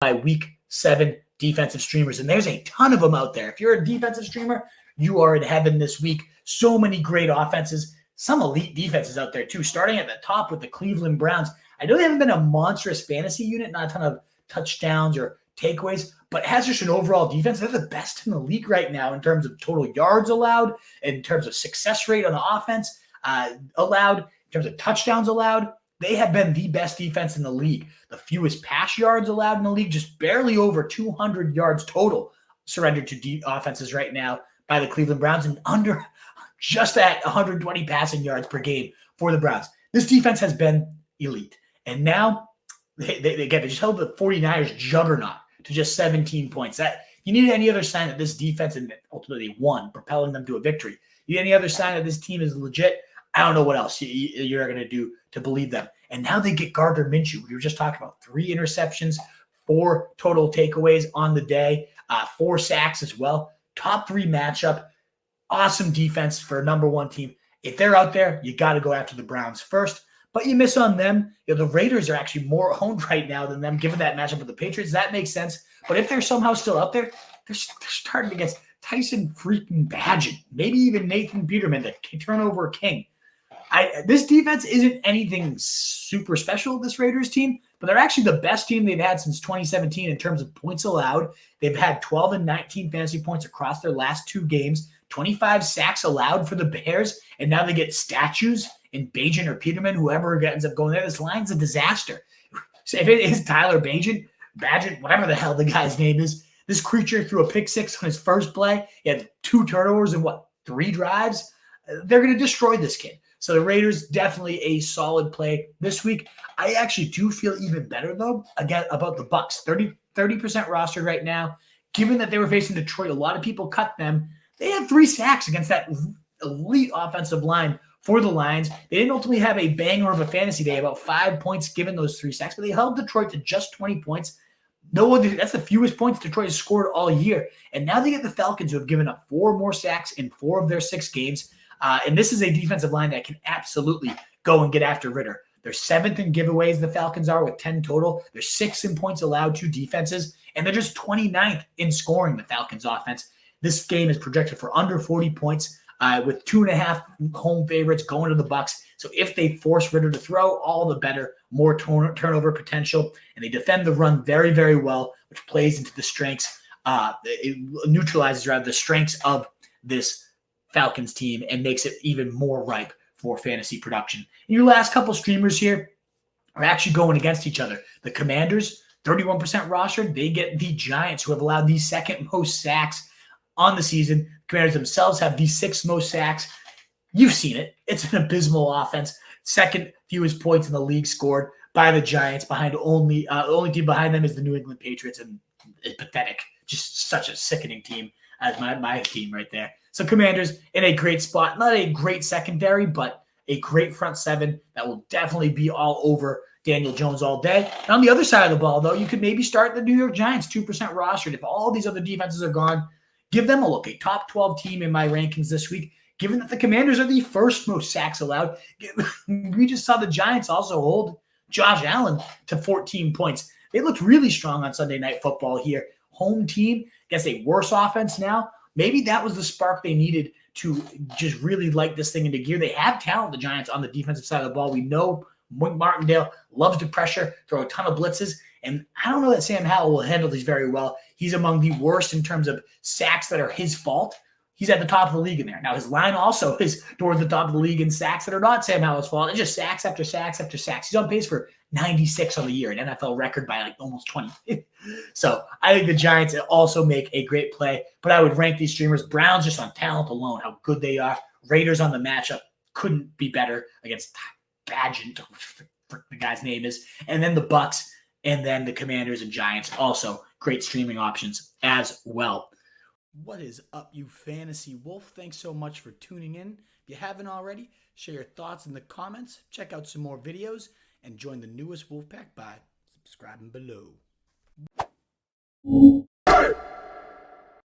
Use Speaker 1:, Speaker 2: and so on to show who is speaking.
Speaker 1: my week 7 defensive streamers. And there's a ton of them out there. If you're a defensive streamer, you are in heaven this week. So many great offenses, some elite defenses out there too, starting at the top with the Cleveland Browns. I know they haven't been a monstrous fantasy unit, not a ton of touchdowns or takeaways, but has just an overall defense. They're the best in the league right now in terms of total yards allowed, in terms of success rate on the offense allowed, in terms of touchdowns allowed. They have been the best defense in the league. The fewest pass yards allowed in the league, just barely over 200 yards total surrendered to offenses right now by the Cleveland Browns, and under just at 120 passing yards per game for the Browns. This defense has been elite. And now they just held the 49ers juggernaut to just 17 points. That you need any other sign that this defense, and ultimately won, propelling them to a victory. You need any other sign that this team is legit? I don't know what else you're going to do to believe them. And now they get Gardner Minshew. We were just talking about 3 interceptions, 4 total takeaways on the day, 4 sacks as well. Top 3 matchup. Awesome defense for a number 1 team. If they're out there, you got to go after the Browns first. But you miss on them. The Raiders are actually more owned right now than them, given that matchup with the Patriots. That makes sense. But if they're somehow still out there, they're starting against Tyson freaking Badgett, maybe even Nathan Peterman, the turnover king. This defense isn't anything super special, this Raiders team, but they're actually the best team they've had since 2017 in terms of points allowed. They've had 12 and 19 fantasy points across their last 2 games, 25 sacks allowed for the Bears, and now they get statues in Bagent or Peterman, whoever ends up going there. This line's a disaster. So if it is Tyler Badgett, whatever the hell the guy's name is, this creature threw a pick 6 on his first play. He had 2 turnovers in 3 drives? They're going to destroy this kid. So the Raiders, definitely a solid play this week. I actually do feel even better, though, again, about the Bucs. 30% rostered right now. Given that they were facing Detroit, a lot of people cut them. They had 3 sacks against that elite offensive line for the Lions. They didn't ultimately have a banger of a fantasy day, about 5 points given those 3 sacks, but they held Detroit to just 20 points. That's the fewest points Detroit has scored all year. And now they get the Falcons, who have given up 4 more sacks in 4 of their 6 games. And this is a defensive line that can absolutely go and get after Ritter. They're 7th in giveaways, the Falcons are, with 10 total. They're 6th in points allowed to defenses, and they're just 29th in scoring, the Falcons offense. This game is projected for under 40 points, with 2.5 home favorites going to the Bucs. So if they force Ritter to throw, all the better, more turnover potential. And they defend the run very, very well, which plays into the strengths. It neutralizes, the strengths of this Falcons team and makes it even more ripe for fantasy production. And your last couple streamers here are actually going against each other. The Commanders, 31% rostered. They get the Giants, who have allowed the 2nd most sacks on the season. The Commanders themselves have the 6th most sacks. You've seen it. It's an abysmal offense. 2nd fewest points in the league scored by the Giants. The only team behind them is the New England Patriots, and it's pathetic. Just such a sickening team as my team right there. So Commanders in a great spot. Not a great secondary, but a great front 7 that will definitely be all over Daniel Jones all day. And on the other side of the ball, though, you could maybe start the New York Giants, 2% rostered. If all these other defenses are gone, give them a look. A top 12 team in my rankings this week, given that the Commanders are the 1st most sacks allowed. We just saw the Giants also hold Josh Allen to 14 points. They looked really strong on Sunday Night Football here. Home team against a worse offense now. Maybe that was the spark they needed to just really light this thing into gear. They have talent, the Giants, on the defensive side of the ball. We know Wink Martindale loves to pressure, throw a ton of blitzes, and I don't know that Sam Howell will handle these very well. He's among the worst in terms of sacks that are his fault. He's at the top of the league in there. Now, his line also is towards the top of the league in sacks that are not Sam Howell's fault. It's just sacks after sacks after sacks. He's on pace for 96 on the year, an NFL record by almost 20. So I think the Giants also make a great play, but I would rank these streamers. Browns just on talent alone, how good they are. Raiders on the matchup couldn't be better against Badgett, whatever the guy's name is. And then the Bucs, and then the Commanders and Giants, also great streaming options as well. What is up, you fantasy wolf? Thanks so much for tuning in. If you haven't already, share your thoughts in the comments, check out some more videos, and join the newest Wolfpack by subscribing below.